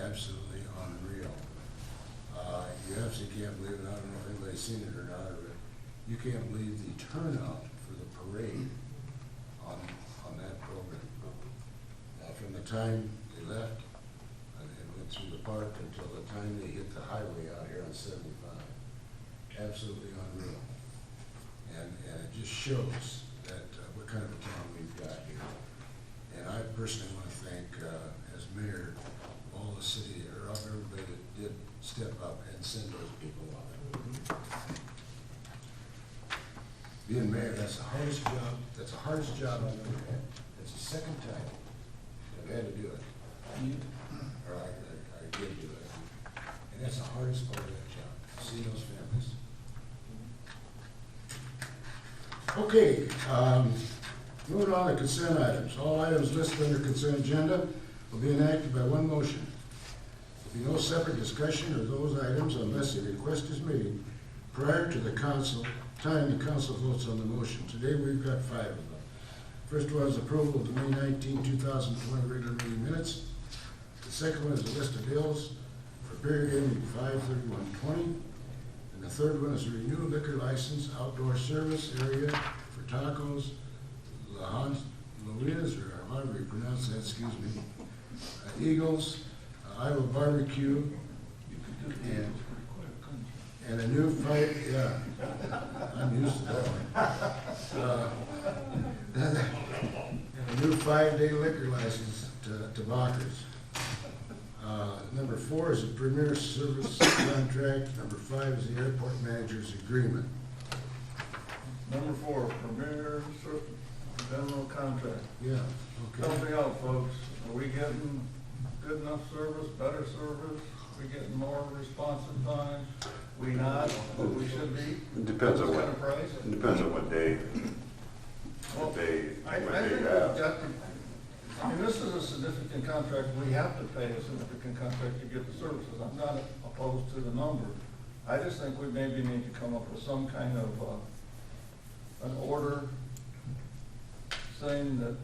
absolutely unreal. You absolutely can't believe it. I don't know if anybody's seen it or not, but you can't believe the turnout for the parade on that program. From the time they left and went through the park until the time they hit the highway out here on 75. Absolutely unreal. And it just shows that what kind of a town we've got here. And I personally want to thank, as mayor, all the city, or everybody that did step up and send those people out. Being mayor, that's the hardest job. That's the hardest job I've ever had. It's the second time I've had to do it. Or I did do it. And that's the hardest part of that job, seeing those families. Okay, moving on to consent items. All items listed under consent agenda will be enacted by one motion. There will be no separate discussion of those items unless a request is made prior to the time the council votes on the motion. Today we've got 5 of them. First one is approval of the May 19, 2020 regular meeting minutes. The second one is a list of bills for period ending 5/31/20. And the third one is a renewed liquor license, outdoor service area for tacos, Luis, or however you pronounce that, excuse me, Eagles, Iowa Barbecue, and a new fight, yeah, I'm used to that one. And a new 5-day liquor license to Bachers. Number 4 is a premier service contract. Number 5 is the airport manager's agreement. Number 4, premier general contract. Yeah, okay. Help me out, folks. Are we getting good enough service, better service? Are we getting more responsive time? We not what we should be? It depends on What what, kind of price? it depends on what day, Well, what day, I what think day we've you have. got to, I mean, this is a significant contract. We have to pay a significant contract to get the services. I'm not opposed to the number. I just think we maybe need to come up with some kind of, an order saying that,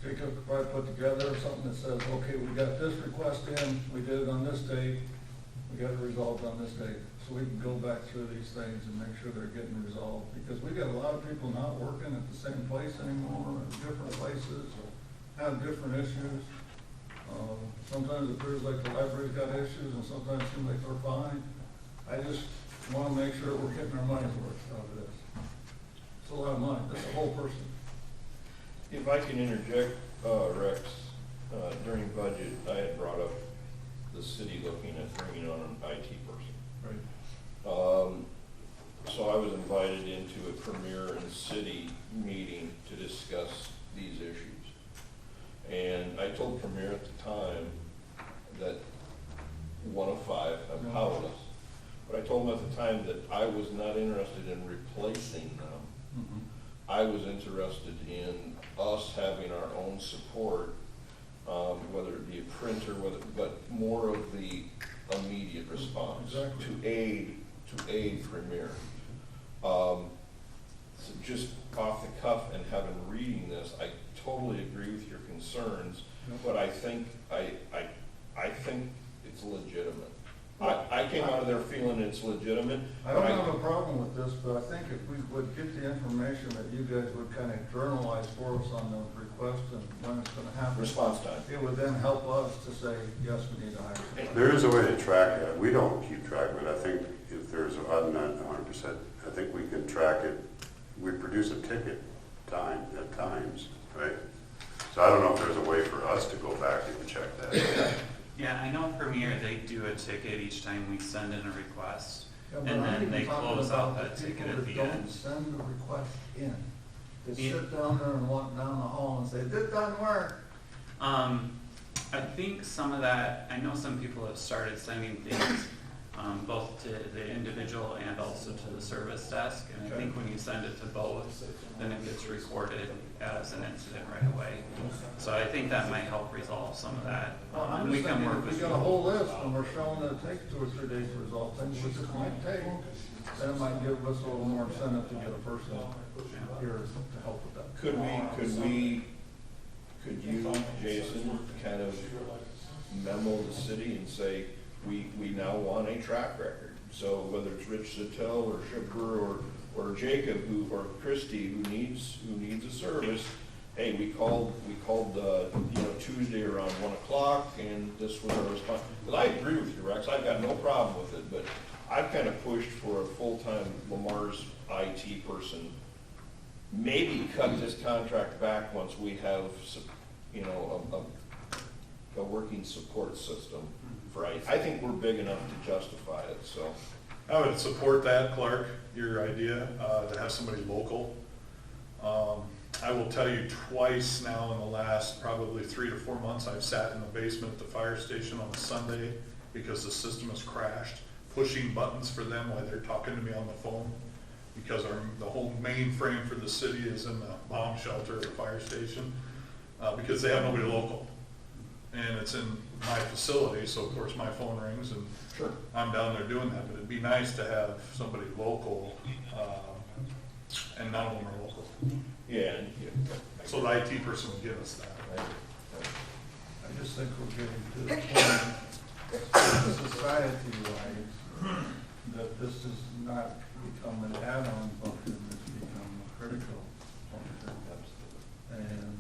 Jacob could probably put together something that says, okay, we got this request in, we did it on this date, we got it resolved on this date. So we can go back through these things and make sure they're getting resolved, because we got a lot of people not working at the same place anymore, in different places, or have different issues. Sometimes it appears like the library's got issues, and sometimes it seems like they're fine. I just wanna make sure we're getting our money's worth out of this. It's a lot of money, that's a whole person. If I can interject, Rex, during budget, I had brought up the city looking at bringing on an IT person. Right. So I was invited into a premier and city meeting to discuss these issues. And I told Premier at the time that 1 of 5, I'm powerless. But I told him at the time that I was not interested in replacing them. Mm-hmm. I was interested in us having our own support, whether it be a printer, but more of the immediate response. Exactly. to aid Premier. So just off the cuff and having reading this, I totally agree with your concerns, but I think it's legitimate. I came out of there feeling it's legitimate. I don't have a problem with this, but I think if we would get the information that you guys would kind of journalize for us on the request and when it's gonna happen. Response time. It would then help us to say, yes, we need to hire somebody. There is a way to track it. We don't keep track of it. I think if there's, I'm not 100%, I think we can track it. We produce a ticket at times, right? So I don't know if there's a way for us to go back and check that. Yeah, I know Premier, they do a ticket each time we send in a request, Yeah, but and I'm then even they talking close out about that the ticket people at that the don't end. send the request in. They Yeah. sit down there and walk down the hall and say, this doesn't work. I think some of that, I know some people have started sending things, both to the individual and also to the service desk, and I think when you send it to both, then it gets recorded as an incident right away. So I think that might help resolve some of that. Well, I'm And we just can thinking, work if with we got a you. whole list and we're showing that it takes 2 or 3 days to resolve things, which it might take, then it might give us a little more incentive to get a person here to help with that. Could you, Jason, kind of memo the city and say, we now want a track record. So whether it's Rich Sittel or Shipper or Jacob or Christie who needs a service, hey, we called Tuesday around 1 o'clock and this was our response. Because I agree with you, Rex, I've got no problem with it, but I've kind of pushed for a full-time Lamar's IT person. Maybe cut this contract back once we have, a working support system for IT. I think we're big enough to justify it, so. I would support that, Clark, your idea, to have somebody local. I will tell you twice now in the last probably 3 to 4 months, I've sat in the basement at the fire station on a Sunday because the system has crashed, pushing buttons for them while they're talking to me on the phone, because the whole mainframe for the city is in the bomb shelter at the fire station, because they have nobody local. And it's in my facility, so of course my phone rings and Sure. I'm down there doing that, but it'd be nice to have somebody local, and none of them are local. Yeah. So the IT person would give us that. I just think we're getting to the point, society-wise, that this has not become an add-on function, it's become a critical function. And,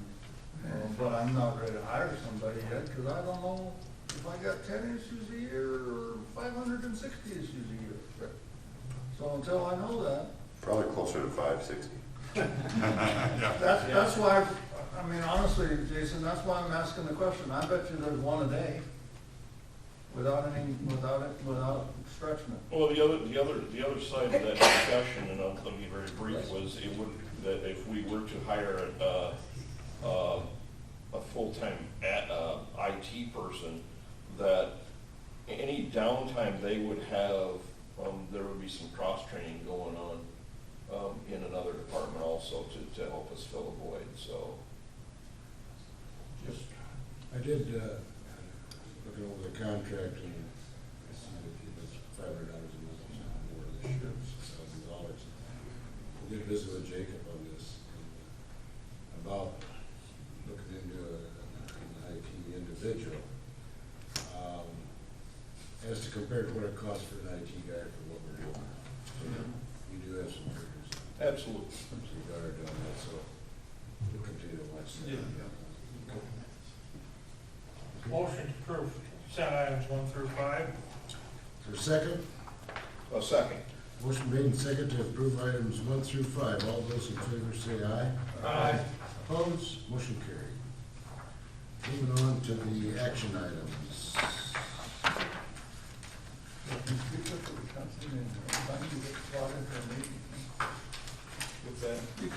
but I'm not ready to hire somebody yet, because I don't know if I got 10 issues a year or 560 issues a year. So until I know that, Probably closer to 560. that's why, I mean, honestly, Jason, that's why I'm asking the question. I bet you there's one a day without stretching it. Well, the other side of that discussion, and I'll be very brief, was that if we were to hire a full-time IT person, that any downtime they would have, there would be some cross-training going on in another department also to help us fill a void, so. I did, looking over the contract, and I see that it's $500 a month, more of the shifts, $1,000. We did visit with Jacob on this, about looking into an IT individual. As to compare to what it costs for an IT guy for what we're doing. So we do have some figures. Absolutely. Some regard on that, so we'll continue to watch that. Motion to approve consent items 1 through 5. Is there a second? A second. Motion made and second to approve items 1 through 5. All those in favor say aye. Aye. Opposed? Motion carried. Moving on to the action items. With that. You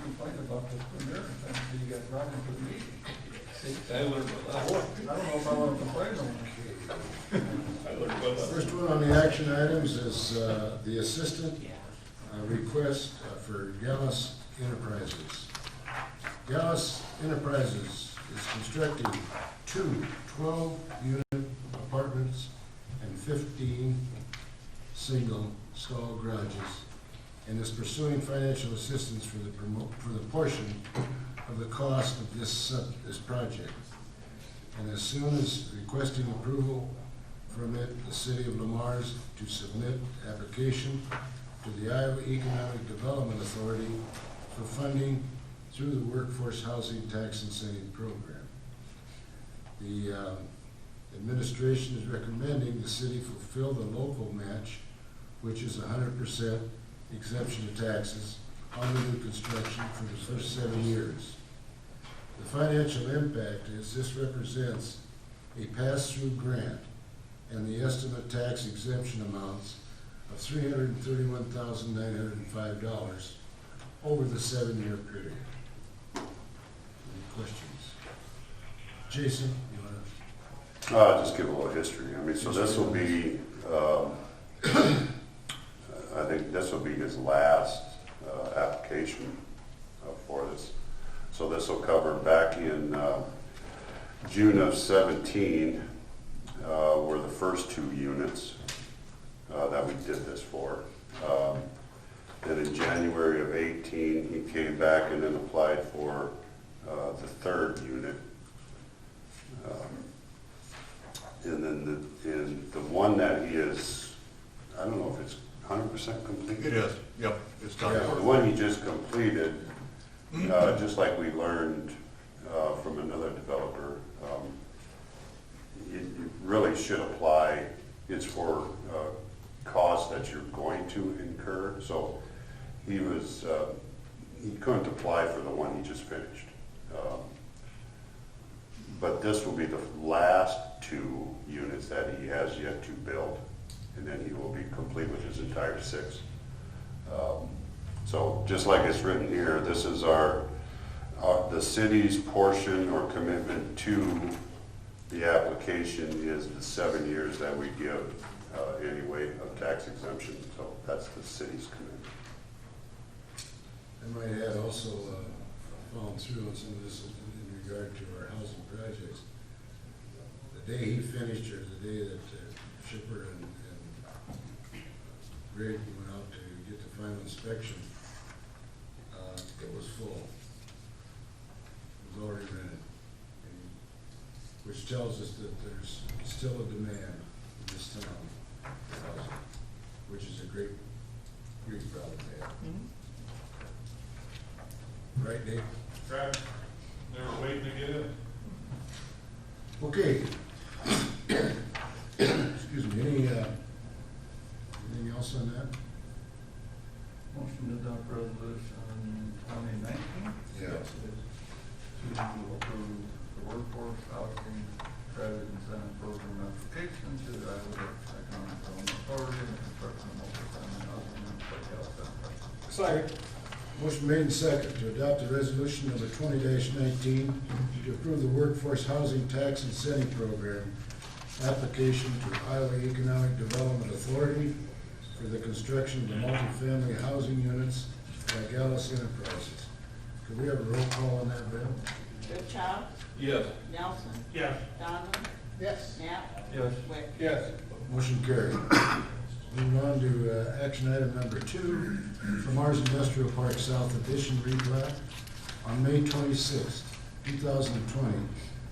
complained about this premier thing, so you got brought into the meeting. I learned a lot. I don't know if I want to complain on this. I learned about that. First one on the action items is the assistant request for Gallus Enterprises. Gallus Enterprises is constructing 2 12-unit apartments and 15 single stall garages, and is pursuing financial assistance for the portion of the cost of this project. And as soon as requesting approval from it, the City of Lamar's to submit application to the Iowa Economic Development Authority for funding through the Workforce Housing Tax Incentive Program. The administration is recommending the city fulfill the local match, which is 100% exemption of taxes on the new construction for the first 7 years. The financial impact is this represents a pass-through grant and the estimate tax exemption amounts of $331,905 over the 7-year period. Any questions? Jason, you want Just give a little history. I mean, so this will be, I think this will be his last application for this. So this will cover back in June of 17 were the first 2 units that we did this for. Then in January of 18, he came back and then applied for the 3rd unit. And then the one that he is, I don't know if it's 100% complete. It is, yep, it's done. The one he just completed, just like we learned from another developer, you really should apply, it's for costs that you're going to incur. So he couldn't apply for the one he just finished. But this will be the last 2 units that he has yet to build, and then he will be complete with his entire 6. So just like it's written here, this is the city's portion or commitment to the application is the 7 years that we give anyway of tax exemption. So that's the city's commitment. I might add also, following through on some of this in regard to our housing projects. The day he finished, or the day that Shipper and Greg went out to get the final inspection, it was full. It was already rented, which tells us that there's still a demand in this town for housing, which is a great problem to have. Right, Dave? Right, they're waiting to get in. Okay. Excuse me, anything else on that? Motion to adopt resolution 2019? Yeah. To approve the workforce housing credit incentive program application to the Iowa Economic Development Authority and construction of multifamily housing and public health center. Second. Motion made and second to adopt the resolution number 20-19 to approve the workforce housing tax incentive program application to Iowa Economic Development Authority for the construction of the multifamily housing units by Gallus Enterprises. Could we have a roll call on that, Bill? Goodchild, Yes. Nelson, Yes. Donovan, Yes. Knapp, Yes. Wick. Yes. Motion carried. Moving on to action item number 2, from Mars Industrial Park South Addition replat. On May 26, 2020,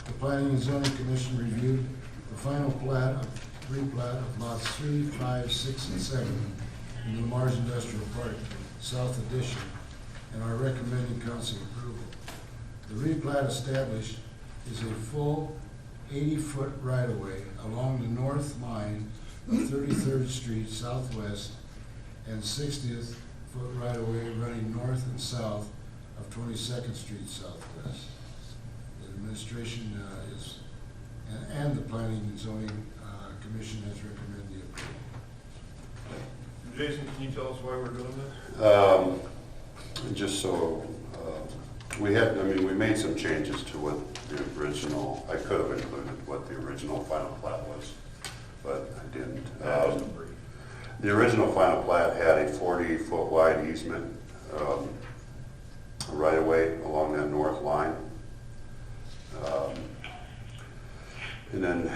the Planning and Zoning Commission reviewed the final replat of lots 3, 5, 6, and 7 in the Mars Industrial Park South Addition and are recommending council approval. The replat established is a full 80-foot right-of-way along the north line of 33rd Street Southwest and 60th foot right-of-way running north and south of 22nd Street Southwest. The administration and the Planning and Zoning Commission has recommended the approval. Jason, can you tell us why we're doing this? Just so, we made some changes to what the original, I could have included what the original final plat was, but I didn't. The original final plat had a 40-foot wide easement right away along that north line. And then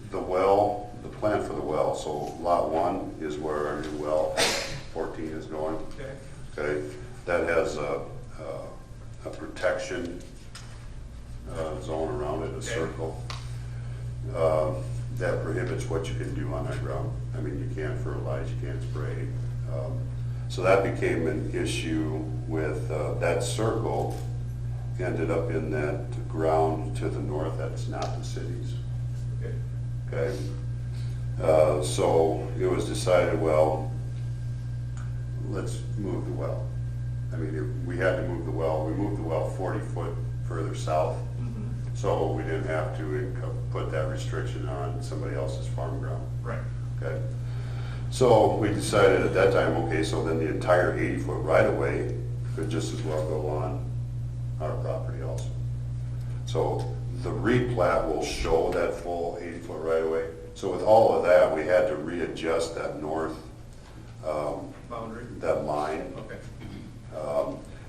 the plan for the well, so lot 1 is where our new well 14 is going. Okay, that has a protection zone around it, a circle, that prohibits what you can do on that ground. I mean, you can't fertilize, you can't spray. So that became an issue with that circle ended up in that ground to the north that's not the city's. Okay. So it was decided, well, let's move the well. I mean, we had to move the well. We moved the well 40 foot further south, so we didn't have to put that restriction on somebody else's farm ground. Right. Okay. So we decided at that time, okay, so then the entire 80-foot right-of-way could just as well go on our property also. So the replat will show that full 80-foot right-of-way. So with all of that, we had to readjust that north Boundary? that line. Okay.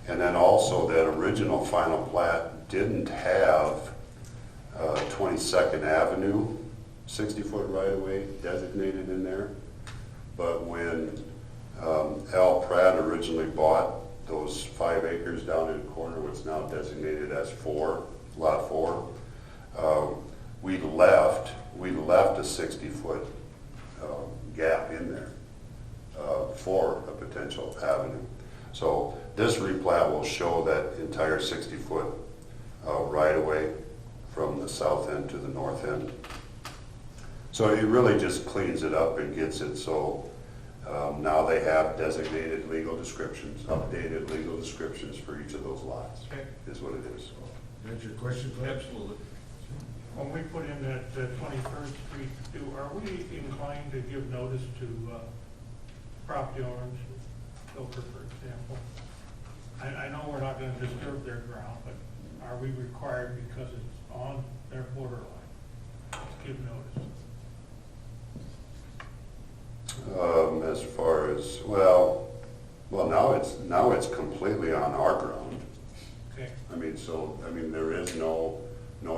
And then also that original final plat didn't have 22nd Avenue 60-foot right-of-way designated in there. But when Al Pratt originally bought those 5 acres down in the corner, what's now designated as lot 4, a 60-foot gap in there for a potential avenue. So this replat will show that entire 60-foot right-of-way from the south end to the north end. So it really just cleans it up and gets it so now they have designated legal descriptions, updated legal descriptions for each of those lots, Okay. is what it is. That's your question, Cliff? Absolutely. When we put in that 21st Street, are we inclined to give notice to property owners, Filter, for example? I know we're not gonna disturb their ground, but are we required, because it's on their borderline, to give notice? As far as, well, now it's completely on our ground. Okay, I mean, there is no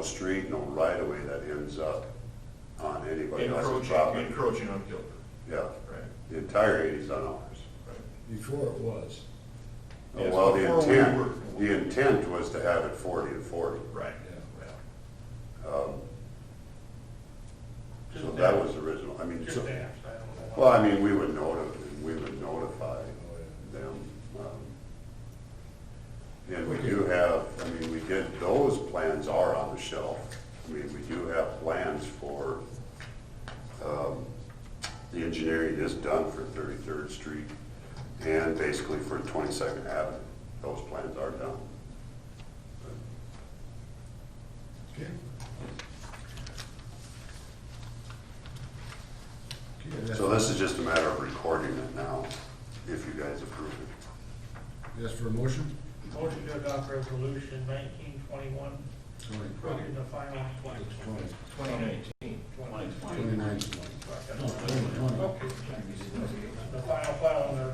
street, no right of way that ends up on anybody else's property. Encroaching on Gilbert. Yeah, Right. the entire 80 is on ours. Before it was. Yes, Well, before we the intent was to have it 40 to 40. Right. So that was original, I mean, just so, asked, I don't know. well, I mean, we would notify them. And we do have, I mean, those plans are on the shelf. I mean, we do have plans for, the engineering is done for 33rd Street and basically for 22nd Avenue. Those plans are done. Okay. Okay, that's- So this is just a matter of recording it now, if you guys approve it. That's for a motion? Motion to adopt resolution 1921, Twenty. approving the final 20. 2019. 29, 20. No, 20. Okay. The final plat on the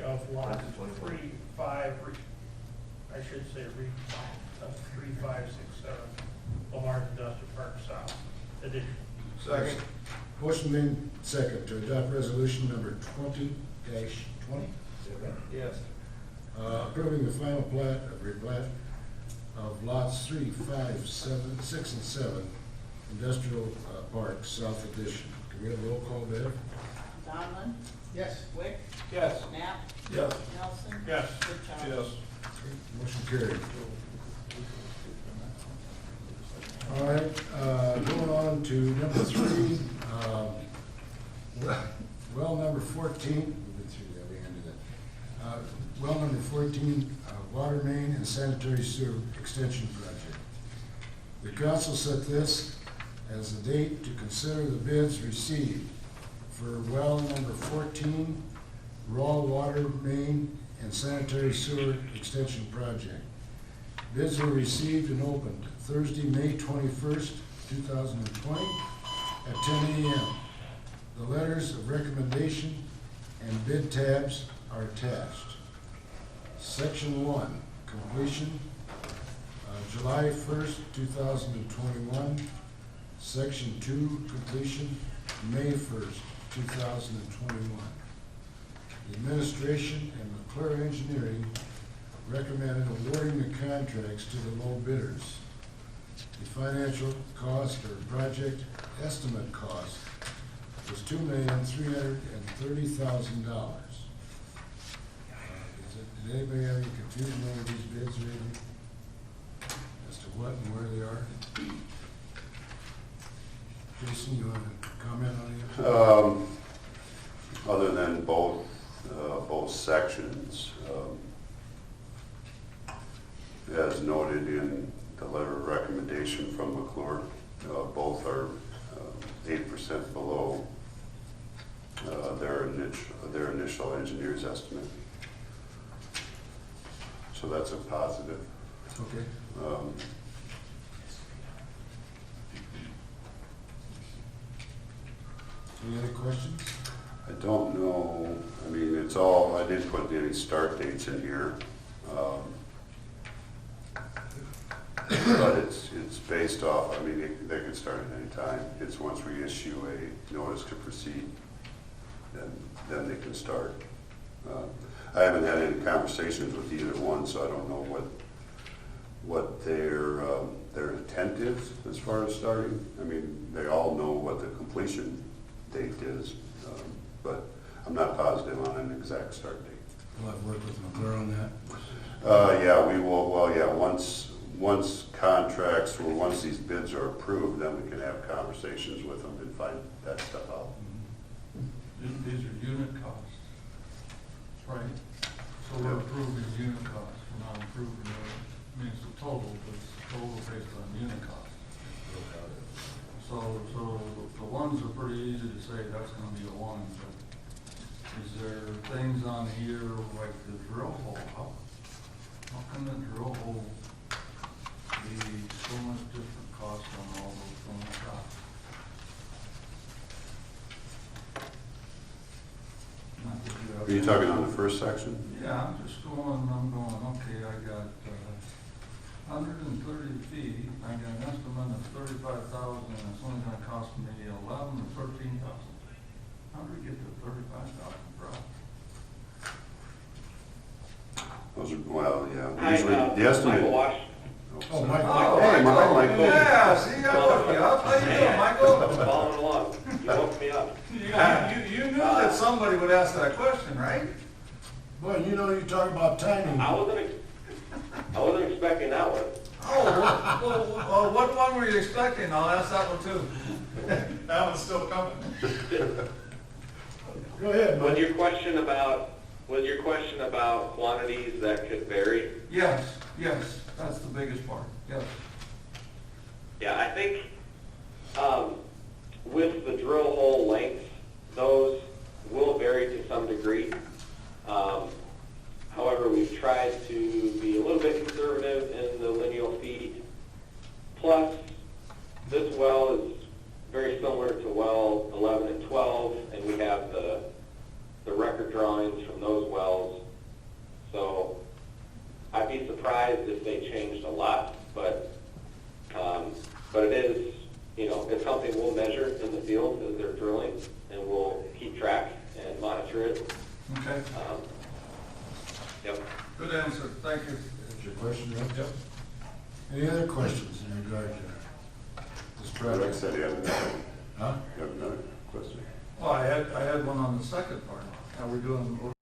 of lot 3-5, I should say of 3567, Lamar Industrial Park South addition. Second. Motion made second to adopt resolution number 20-20. Is that right? Yes. Approving the final plat of replat of lots 3, 5, 7, 6, and 7, Industrial Park South Edition. Can we have a roll call there? Donlin? Yes. Wick? Yes. Knapp? Yes. Nelson? Yes. Goodchild? Motion carried. All right, going on to number 3, well number 14, we've been through that, we ended that. Well number 14, water main and sanitary sewer extension project. The council set this as the date to consider the bids received for well number 14, raw water main and sanitary sewer extension project. Bids were received and opened Thursday, May 21st, 2020 at 10 a.m. The letters of recommendation and bid tabs are attached. Section 1, completion, July 1st, 2021. Section 2, completion, May 1st, 2021. The administration and McClure Engineering recommended awarding the contracts to the low bidders. The financial cost or project estimate cost was $2,330,000. Did anybody have any confusion over these bids or anything? As to what and where they are? Jason, you want to comment on it? Other than both sections, as noted in the letter of recommendation from McClure, both are 8% below their initial engineer's estimate. So that's a positive. Okay. Any other questions? I don't know, I mean, it's all, I didn't put any start dates in here. But it's based off, I mean, they can start at any time. It's once we issue a notice to proceed, then they can start. I haven't had any conversations with either one, so I don't know what their what their intent is as far as starting. I mean, they all know what the completion date is, but I'm not positive on an exact start date. We'll have to work with McClure on that. Yeah, we will, well, yeah, once contracts, or once these bids are approved, then we can have conversations with them and find that stuff out. These are unit costs, right? So we're approving unit costs, we're not approving, I mean, it's the total, but it's the total based on unit costs. So the ones are pretty easy to say, that's gonna be a one, but is there things on here like the drill hole? How can the drill hole be so much different cost on all those from the top? Not that you have- Are you talking on the first section? Yeah, I'm just going, okay, I got, 130 feet, I got an estimate of 35,000, and it's only gonna cost me 11 or 13,000. How do we get to 35,000 per hour? Those are, well, yeah, Hi, usually the Michael estimate. Wash. Oh, Mike. Hey, Michael. Yeah, see, I love you. How you doing, Michael? Following along. You woke me up. You knew that somebody would ask that question, right? Boy, you know, you talk about timing. I wasn't expecting that one. Oh, well, what one were you expecting? I'll ask that one too. That one's still coming. Go ahead, Was Mike. your question about quantities that could vary? Yes, that's the biggest part, yes. Yeah, I think, with the drill hole lengths, those will vary to some degree. However, we've tried to be a little bit conservative in the lineal feet. Plus, this well is very similar to well 11 and 12, and we have the record drawings from those wells. So I'd be surprised if they changed a lot, but it is, it's something we'll measure in the field as they're drilling, and we'll keep track and monitor it. Okay, Yep. good answer, thank you. That's your question, right? Yep. Any other questions in regard to this Like I project? said, you have another, Huh? you have another question? Well, I had one on the second part. How we doing?